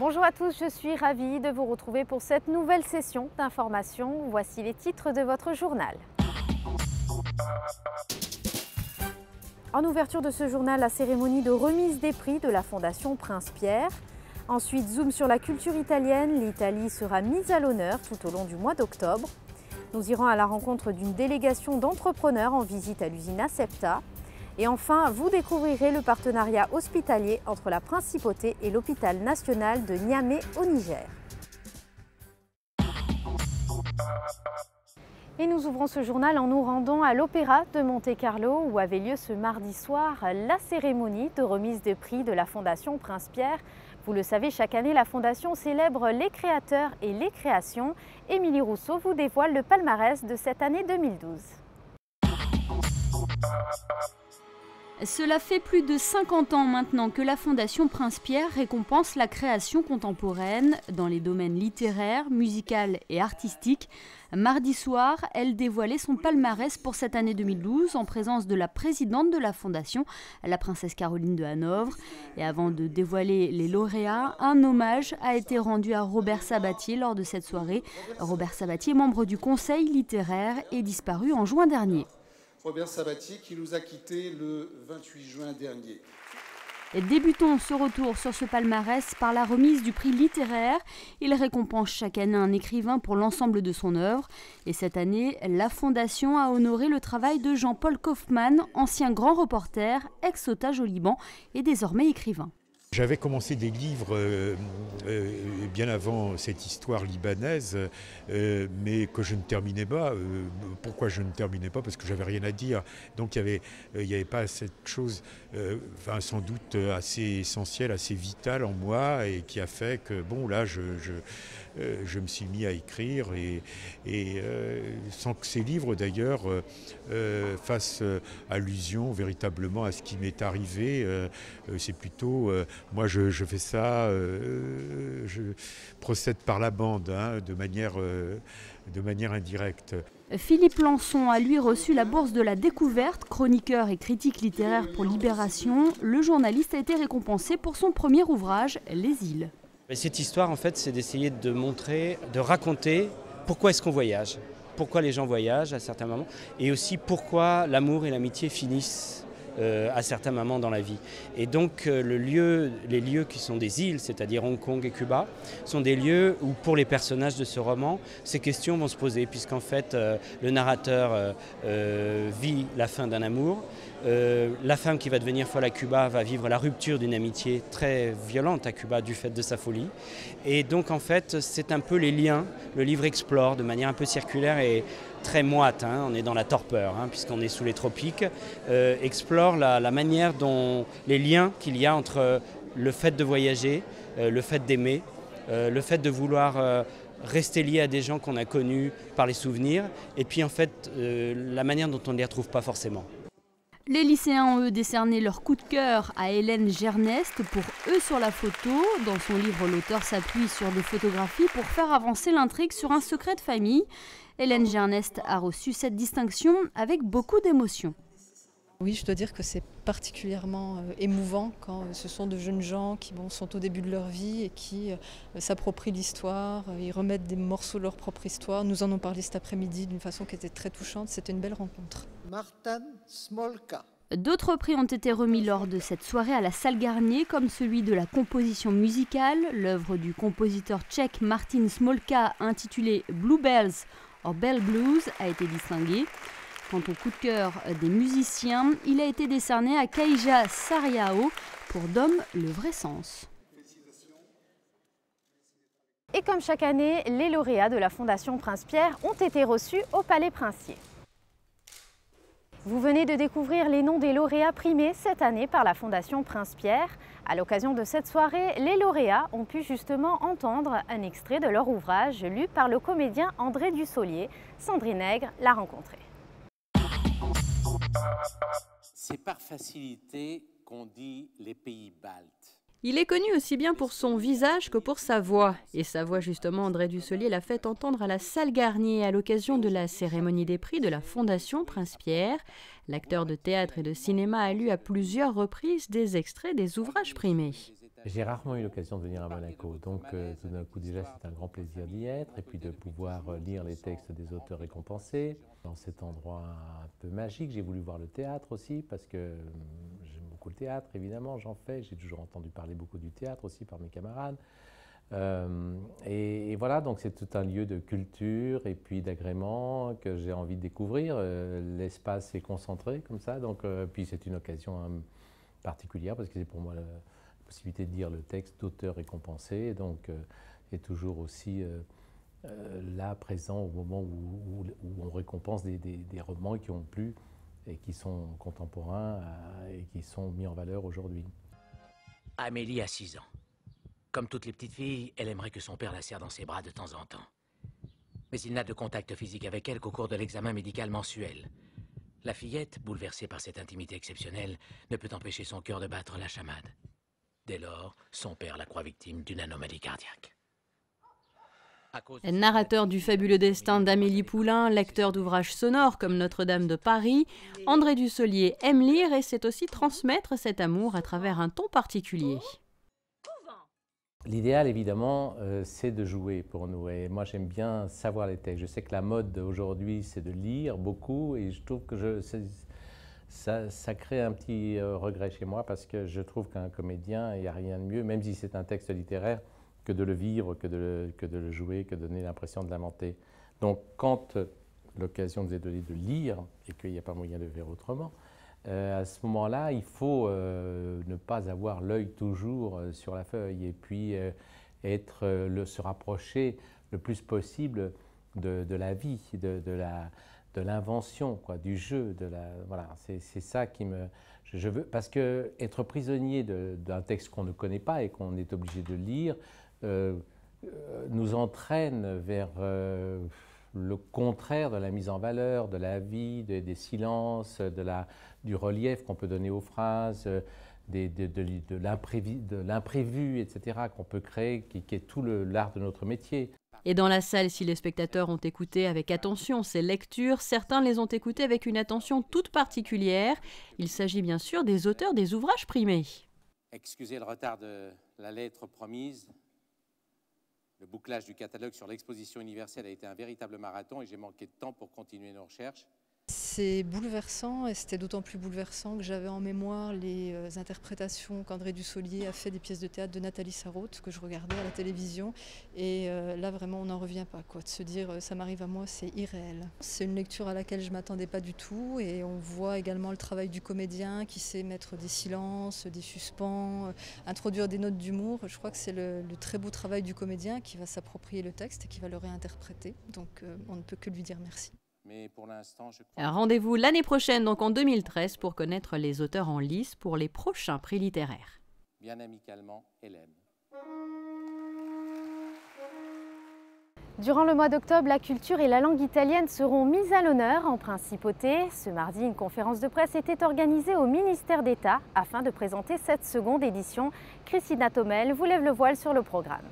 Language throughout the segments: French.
Bonjour à tous, je suis ravie de vous retrouver pour cette nouvelle session d'information. Voici les titres de votre journal. En ouverture de ce journal, la cérémonie de remise des prix de la Fondation Prince Pierre. Ensuite, zoom sur la culture italienne. L'Italie sera mise à l'honneur tout au long du mois d'octobre. Nous irons à la rencontre d'une délégation d'entrepreneurs en visite à l'usine Acepta. Et enfin, vous découvrirez le partenariat hospitalier entre la Principauté et l'hôpital national de Niamey au Niger. Et nous ouvrons ce journal en nous rendant à l'Opéra de Monte-Carlo où avait lieu ce mardi soir la cérémonie de remise des prix de la Fondation Prince Pierre. Vous le savez, chaque année, la Fondation célèbre les créateurs et les créations. Émilie Rousseau vous dévoile le palmarès de cette année 2012. Cela fait plus de 50 ans maintenant que la Fondation Prince Pierre récompense la création contemporaine dans les domaines littéraires, musical et artistique. Mardi soir, elle dévoilait son palmarès pour cette année 2012 en présence de la présidente de la Fondation, la princesse Caroline de Hanovre. Et avant de dévoiler les lauréats, un hommage a été rendu à Robert Sabatier lors de cette soirée. Robert Sabatier, membre du conseil littéraire, est disparu en juin dernier. Robert Sabatier qui nous a quittés le 28 juin dernier. Et débutons ce retour sur ce palmarès par la remise du prix littéraire. Il récompense chaque année un écrivain pour l'ensemble de son œuvre. Et cette année, la Fondation a honoré le travail de Jean-Paul Kaufmann, ancien grand reporter, ex-otage au Liban et désormais écrivain. J'avais commencé des livres bien avant cette histoire libanaise, mais que je ne terminais pas. Pourquoi je ne terminais pas? Parce que j'avais rien à dire. Donc il y avait pas cette chose, sans doute assez essentielle, assez vitale en moi, et qui a fait que bon là je me suis mis à écrire et sans que ces livres d'ailleurs fassent allusion véritablement à ce qui m'est arrivé. C'est plutôt moi, je fais ça, je procède par la bande, de manière indirecte. Philippe Lançon a lui reçu la bourse de la découverte, chroniqueur et critique littéraire pour Libération. Le journaliste a été récompensé pour son premier ouvrage, Les Îles. Cette histoire, en fait, c'est d'essayer de montrer, de raconter pourquoi est-ce qu'on voyage, pourquoi les gens voyagent à certains moments, et aussi pourquoi l'amour et l'amitié finissent à certains moments dans la vie. Et donc les lieux qui sont des îles, c'est-à-dire Hong Kong et Cuba, sont des lieux où pour les personnages de ce roman, ces questions vont se poser, puisqu'en fait le narrateur vit la fin d'un amour, la femme qui va devenir folle à Cuba va vivre la rupture d'une amitié très violente à Cuba du fait de sa folie. Et donc en fait c'est un peu les liens, le livre explore de manière un peu circulaire et très moite, on est dans la torpeur, puisqu'on est sous les tropiques, explore la manière dont les liens qu'il y a entre le fait de voyager, le fait d'aimer, le fait de vouloir rester lié à des gens qu'on a connus par les souvenirs, et puis en fait la manière dont on ne les retrouve pas forcément. Les lycéens ont eux décerné leur coup de cœur à Hélène Gernest pour Eux sur la photo. Dans son livre, l'auteur s'appuie sur des photographies pour faire avancer l'intrigue sur un secret de famille. Hélène Gernest a reçu cette distinction avec beaucoup d'émotion. Oui, je dois dire que c'est particulièrement émouvant quand ce sont de jeunes gens qui sont au début de leur vie et qui s'approprient l'histoire, ils remettent des morceaux de leur propre histoire. Nous en avons parlé cet après-midi d'une façon qui était très touchante, c'était une belle rencontre. Martin Smolka. D'autres prix ont été remis lors de cette soirée à la Salle Garnier, comme celui de la composition musicale. L'œuvre du compositeur tchèque Martin Smolka, intitulée Bluebells or Bell Blues, a été distinguée. Quant au coup de cœur des musiciens, il a été décerné à Kaija Sariao pour Dom le vrai sens. Et comme chaque année, les lauréats de la Fondation Prince Pierre ont été reçus au Palais Princier. Vous venez de découvrir les noms des lauréats primés cette année par la Fondation Prince Pierre. À l'occasion de cette soirée, les lauréats ont pu justement entendre un extrait de leur ouvrage lu par le comédien André Dussolier. Sandrine Nègre l'a rencontré. C'est par facilité qu'on dit les pays baltes. Il est connu aussi bien pour son visage que pour sa voix. Et sa voix, justement, André Dussolier l'a fait entendre à la Salle Garnier à l'occasion de la cérémonie des prix de la Fondation Prince Pierre. L'acteur de théâtre et de cinéma a lu à plusieurs reprises des extraits des ouvrages primés. J'ai rarement eu l'occasion de venir à Monaco, donc tout d'un coup déjà c'est un grand plaisir d'y être et puis de pouvoir lire les textes des auteurs récompensés. Dans cet endroit un peu magique, j'ai voulu voir le théâtre aussi parce que j'aime beaucoup le théâtre, évidemment, j'en fais. J'ai toujours entendu parler beaucoup du théâtre aussi par mes camarades. Et voilà, donc c'est tout un lieu de culture et puis d'agrément que j'ai envie de découvrir. L'espace est concentré comme ça, donc puis c'est une occasion particulière parce que c'est pour moi la possibilité de lire le texte d'auteur récompensé, donc est toujours aussi là présent au moment où on récompense des romans qui ont plu et qui sont contemporains et qui sont mis en valeur aujourd'hui. Amélie a 6 ans. Comme toutes les petites filles, elle aimerait que son père la serre dans ses bras de temps en temps. Mais il n'a de contact physique avec elle qu'au cours de l'examen médical mensuel. La fillette, bouleversée par cette intimité exceptionnelle, ne peut empêcher son cœur de battre la chamade. Dès lors, son père la croit victime d'une anomalie cardiaque. Narrateur du fabuleux destin d'Amélie Poulain, lecteur d'ouvrages sonores comme Notre-Dame de Paris, André Dussolier aime lire et sait aussi transmettre cet amour à travers un ton particulier. L'idéal, évidemment, c'est de jouer pour nous. Et moi, j'aime bien savoir les textes. Je sais que la mode aujourd'hui, c'est de lire beaucoup. Et je trouve que ça crée un petit regret chez moi parce que je trouve qu'un comédien, il n'y a rien de mieux, même si c'est un texte littéraire, que de le vivre, que de le jouer, que de donner l'impression de l'inventer. Donc, quand l'occasion nous est donnée de lire et qu'il n'y a pas moyen de faire autrement, à ce moment-là, il faut ne pas avoir l'œil toujours sur la feuille et puis se rapprocher le plus possible de la vie, de l'invention, du jeu. Voilà, c'est ça qui je veux, parce que être prisonnier d'un texte qu'on ne connaît pas et qu'on est obligé de lire nous entraîne vers le contraire de la mise en valeur, de la vie, des silences, du relief qu'on peut donner aux phrases, de l'imprévu, etc., qu'on peut créer, qui est tout l'art de notre métier. Et dans la salle, si les spectateurs ont écouté avec attention ces lectures, certains les ont écoutées avec une attention toute particulière. Il s'agit bien sûr des auteurs des ouvrages primés. Excusez le retard de la lettre promise. Le bouclage du catalogue sur l'exposition universelle a été un véritable marathon et j'ai manqué de temps pour continuer nos recherches. C'est bouleversant et c'était d'autant plus bouleversant que j'avais en mémoire les interprétations qu'André Dussolier a fait des pièces de théâtre de Nathalie Sarraute que je regardais à la télévision et là vraiment on n'en revient pas de se dire ça m'arrive à moi, c'est irréel. C'est une lecture à laquelle je ne m'attendais pas du tout et on voit également le travail du comédien qui sait mettre des silences, des suspens, introduire des notes d'humour. Je crois que c'est le très beau travail du comédien qui va s'approprier le texte et qui va le réinterpréter, donc on ne peut que lui dire merci. Mais pour l'instant, je crois... Rendez-vous l'année prochaine, donc en 2013, pour connaître les auteurs en lice pour les prochains prix littéraires. Bien amicalement, Hélène. Durant le mois d'octobre, la culture et la langue italienne seront mises à l'honneur en principauté. Ce mardi, une conférence de presse était organisée au ministère d'État afin de présenter cette seconde édition. Christina Thomel vous lève le voile sur le programme.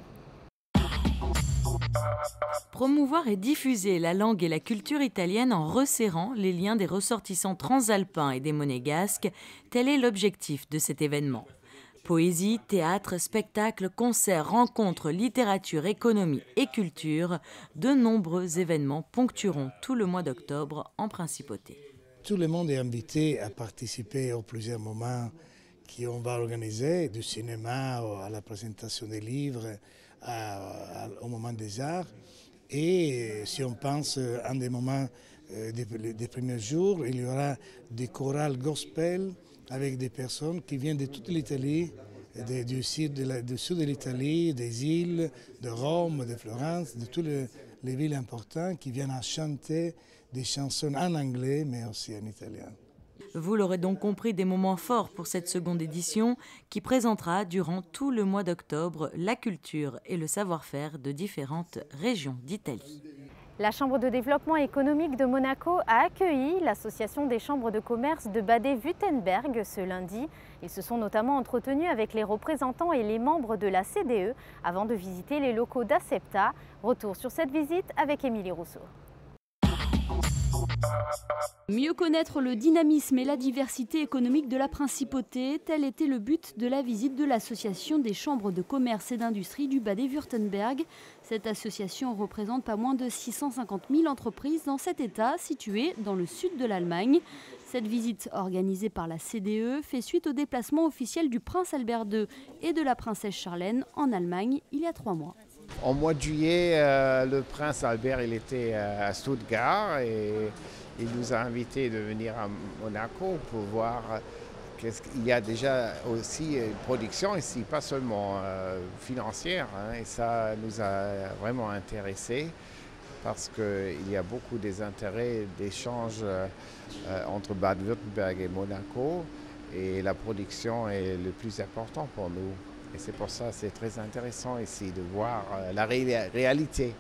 Promouvoir et diffuser la langue et la culture italienne en resserrant les liens des ressortissants transalpins et des monégasques, tel est l'objectif de cet événement. Poésie, théâtre, spectacles, concerts, rencontres, littérature, économie et culture, de nombreux événements ponctueront tout le mois d'octobre en principauté. Tout le monde est invité à participer aux plusieurs moments qu'on va organiser, du cinéma à la présentation des livres, au moment des arts. Et si on pense à un des moments des premiers jours, il y aura des chorales gospel avec des personnes qui viennent de toute l'Italie, du sud de l'Italie, des îles, de Rome, de Florence, de toutes les villes importantes qui viennent à chanter des chansons en anglais mais aussi en italien. Vous l'aurez donc compris, des moments forts pour cette seconde édition qui présentera durant tout le mois d'octobre la culture et le savoir-faire de différentes régions d'Italie. La Chambre de développement économique de Monaco a accueilli l'association des chambres de commerce de Baden-Württemberg ce lundi. Ils se sont notamment entretenus avec les représentants et les membres de la CDE avant de visiter les locaux d'Acepta. Retour sur cette visite avec Émilie Rousseau. Mieux connaître le dynamisme et la diversité économique de la Principauté, tel était le but de la visite de l'Association des chambres de commerce et d'industrie du Bade-Württemberg. Cette association représente pas moins de 650 000 entreprises dans cet État situé dans le sud de l'Allemagne. Cette visite organisée par la CDE fait suite au déplacement officiel du prince Albert II et de la princesse Charlène en Allemagne il y a 3 mois. En mois de juillet, le prince Albert il était à Stuttgart et il nous a invités de venir à Monaco pour voir qu'il y a déjà aussi une production ici, pas seulement financière. Et ça nous a vraiment intéressés parce qu'il y a beaucoup des intérêts d'échange entre Bade-Württemberg et Monaco et la production est le plus important pour nous. Et c'est pour ça que c'est très intéressant ici de voir la réalité.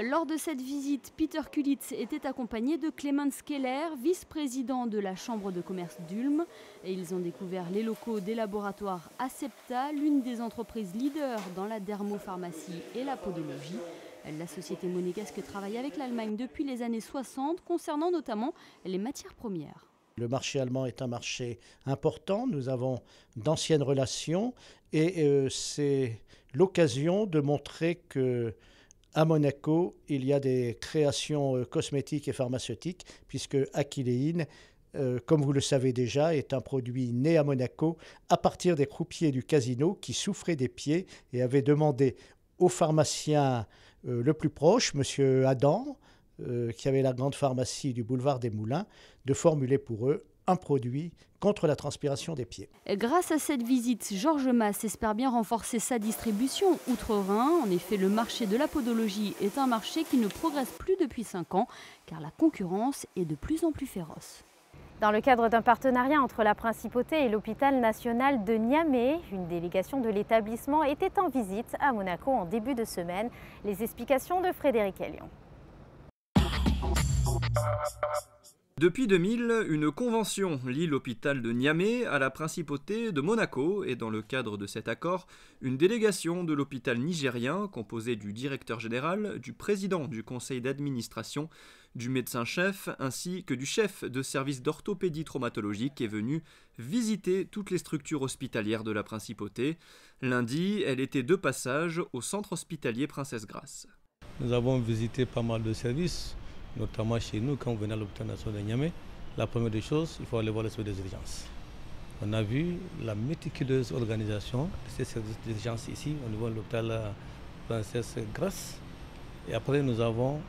Lors de cette visite, Peter Kulitz était accompagné de Clemens Keller, vice-président de la Chambre de commerce d'Ulm. Et ils ont découvert les locaux des laboratoires Acepta, l'une des entreprises leaders dans la dermopharmacie et la podologie. La société monégasque travaille avec l'Allemagne depuis les années 60, concernant notamment les matières premières. Le marché allemand est un marché important, nous avons d'anciennes relations et c'est l'occasion de montrer qu'à Monaco, il y a des créations cosmétiques et pharmaceutiques, puisque Aquileine, comme vous le savez déjà, est un produit né à Monaco à partir des croupiers du casino qui souffraient des pieds et avaient demandé au pharmacien le plus proche, M. Adam, qui avait la grande pharmacie du boulevard des Moulins, de formuler pour eux un produit contre la transpiration des pieds. Grâce à cette visite, Georges Masse espère bien renforcer sa distribution outre-Rhin. En effet, le marché de la podologie est un marché qui ne progresse plus depuis 5 ans, car la concurrence est de plus en plus féroce. Dans le cadre d'un partenariat entre la Principauté et l'hôpital national de Niamey, une délégation de l'établissement était en visite à Monaco en début de semaine. Les explications de Frédéric Elion. Depuis 2000, une convention lie l'hôpital de Niamey à la principauté de Monaco et dans le cadre de cet accord, une délégation de l'hôpital nigérien composée du directeur général, du président du conseil d'administration, du médecin-chef ainsi que du chef de service d'orthopédie traumatologique est venue visiter toutes les structures hospitalières de la principauté. Lundi, elle était de passage au centre hospitalier Princesse Grace. Nous avons visité pas mal de services, notamment chez nous, quand on venait à l'hôpital national de Niamey. La première des choses, il faut aller voir le service des urgences. On a vu la méticuleuse organisation de ces services d'urgence ici, au niveau de l'hôpital Princesse Grace. Et après, nous avons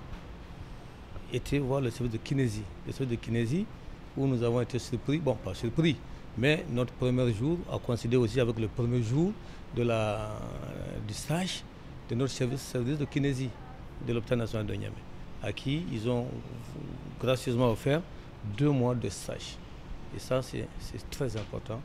été voir le service de kinésie. Le service de kinésie, où nous avons été surpris, bon, pas surpris, mais notre premier jour a coïncidé aussi avec le premier jour du stage de notre service de kinésie de l'hôpital national de Niamey, à qui ils ont gracieusement offert 2 mois de stage. Et ça, c'est très important.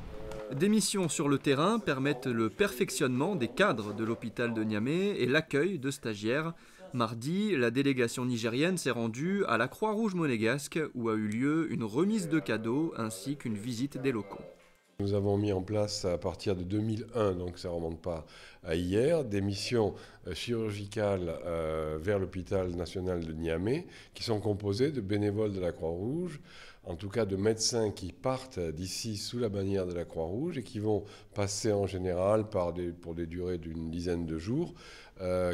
Des missions sur le terrain permettent le perfectionnement des cadres de l'hôpital de Niamey et l'accueil de stagiaires. Mardi, la délégation nigérienne s'est rendue à la Croix-Rouge monégasque où a eu lieu une remise de cadeaux ainsi qu'une visite des locaux. Nous avons mis en place à partir de 2001, donc ça ne remonte pas à hier, des missions chirurgicales vers l'hôpital national de Niamey qui sont composées de bénévoles de la Croix-Rouge, en tout cas de médecins qui partent d'ici sous la bannière de la Croix-Rouge et qui vont passer en général pour des durées d'une dizaine de jours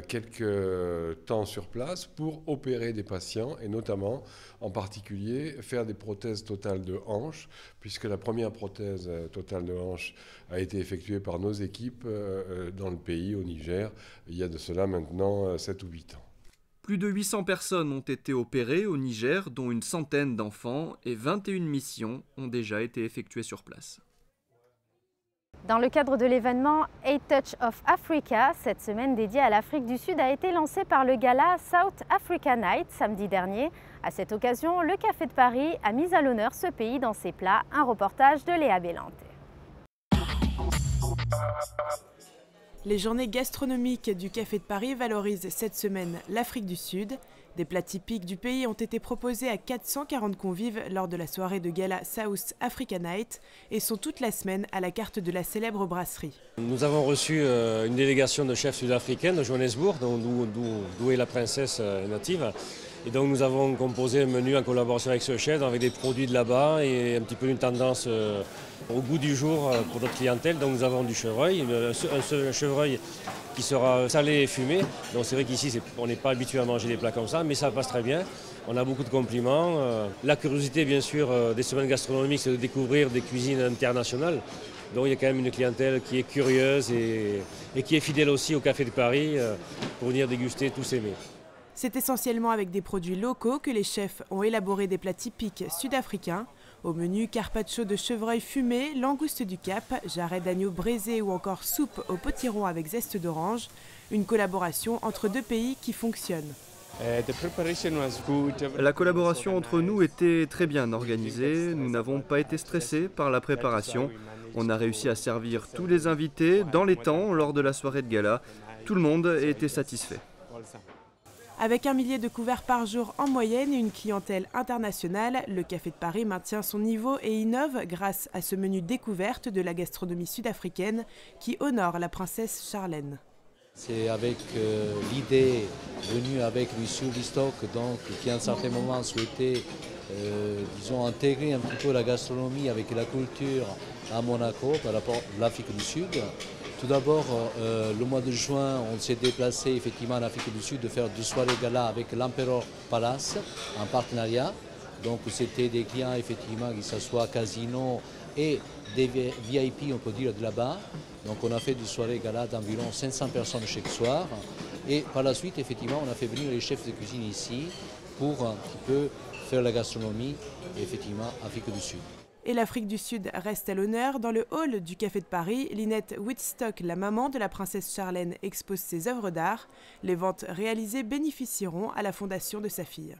quelques temps sur place pour opérer des patients et notamment, en particulier, faire des prothèses totales de hanche, puisque la première prothèse totale de hanche a été effectuée par nos équipes dans le pays, au Niger, il y a de cela maintenant 7 ou 8 ans. Plus de 800 personnes ont été opérées au Niger, dont une centaine d'enfants, et 21 missions ont déjà été effectuées sur place. Dans le cadre de l'événement A Touch of Africa, cette semaine dédiée à l'Afrique du Sud a été lancée par le gala South Africa Night samedi dernier. À cette occasion, le Café de Paris a mis à l'honneur ce pays dans ses plats. Un reportage de Léa Bellante. Les journées gastronomiques du Café de Paris valorisent cette semaine l'Afrique du Sud. Des plats typiques du pays ont été proposés à 440 convives lors de la soirée de gala South Africa Night et sont toute la semaine à la carte de la célèbre brasserie. Nous avons reçu une délégation de chefs sud-africains de Johannesburg, d'où est la princesse native. Et donc nous avons composé un menu en collaboration avec ce chef, avec des produits de là-bas et un petit peu une tendance au goût du jour pour notre clientèle. Donc nous avons du chevreuil, un chevreuil qui sera salé et fumé. Donc c'est vrai qu'ici on n'est pas habitué à manger des plats comme ça, mais ça passe très bien. On a beaucoup de compliments. La curiosité bien sûr des semaines gastronomiques, c'est de découvrir des cuisines internationales. Donc il y a quand même une clientèle qui est curieuse et qui est fidèle aussi au Café de Paris pour venir déguster tous ces mets. C'est essentiellement avec des produits locaux que les chefs ont élaboré des plats typiques sud-africains. Au menu, carpaccio de chevreuil fumé, langouste du Cap, jarret d'agneau braisé ou encore soupe au potiron avec zeste d'orange. Une collaboration entre deux pays qui fonctionne. La collaboration entre nous était très bien organisée. Nous n'avons pas été stressés par la préparation. On a réussi à servir tous les invités dans les temps lors de la soirée de gala. Tout le monde était satisfait. Avec 1 millier de couverts par jour en moyenne et une clientèle internationale, le Café de Paris maintient son niveau et innove grâce à ce menu découverte de la gastronomie sud-africaine qui honore la princesse Charlène. C'est avec l'idée venue avec Monsieur Listock, donc, qui à un certain moment souhaitait disons, intégrer un petit peu la gastronomie avec la culture à Monaco par rapport à l'Afrique du Sud. Tout d'abord, le mois de juin, on s'est déplacé effectivement en Afrique du Sud de faire 2 soirées gala avec l'Emperor Palace en partenariat. Donc c'était des clients effectivement qui s'assoient casino et des VIP, on peut dire, de là-bas. Donc on a fait 2 soirées gala d'environ 500 personnes chaque soir. Et par la suite, effectivement, on a fait venir les chefs de cuisine ici pour un petit peu faire la gastronomie, effectivement, Afrique du Sud. Et l'Afrique du Sud reste à l'honneur. Dans le hall du Café de Paris, Lynette Whitstock, la maman de la princesse Charlène, expose ses œuvres d'art. Les ventes réalisées bénéficieront à la fondation de sa fille.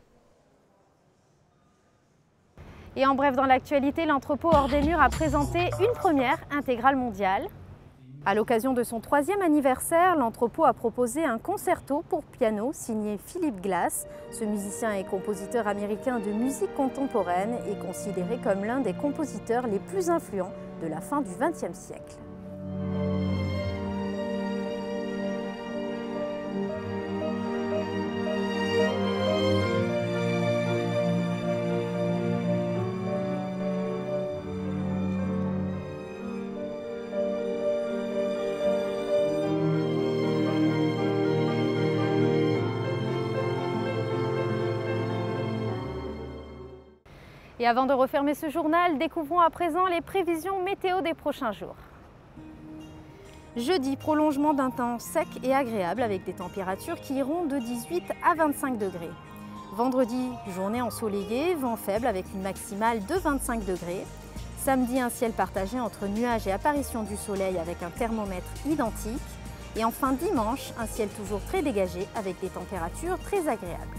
Et en bref, dans l'actualité, l'entrepôt hors des murs a présenté une première intégrale mondiale. À l'occasion de son 3e anniversaire, l'entrepôt a proposé un concerto pour piano signé Philip Glass. Ce musicien et compositeur américain de musique contemporaine est considéré comme l'un des compositeurs les plus influents de la fin du XXe siècle. Et avant de refermer ce journal, découvrons à présent les prévisions météo des prochains jours. Jeudi, prolongement d'un temps sec et agréable avec des températures qui iront de 18 à 25 degrés. Vendredi, journée ensoleillée, vent faible avec une maximale de 25 degrés. Samedi, un ciel partagé entre nuages et apparition du soleil avec un thermomètre identique. Et enfin dimanche, un ciel toujours très dégagé avec des températures très agréables.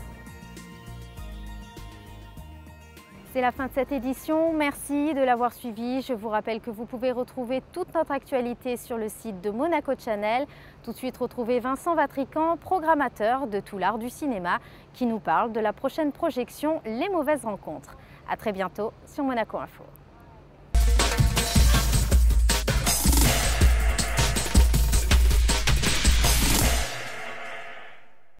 C'est la fin de cette édition, merci de l'avoir suivi. Je vous rappelle que vous pouvez retrouver toute notre actualité sur le site de Monaco Channel. Tout de suite, retrouvez Vincent Vatrican, programmateur de tout l'art du cinéma, qui nous parle de la prochaine projection Les Mauvaises Rencontres. À très bientôt sur Monaco Info.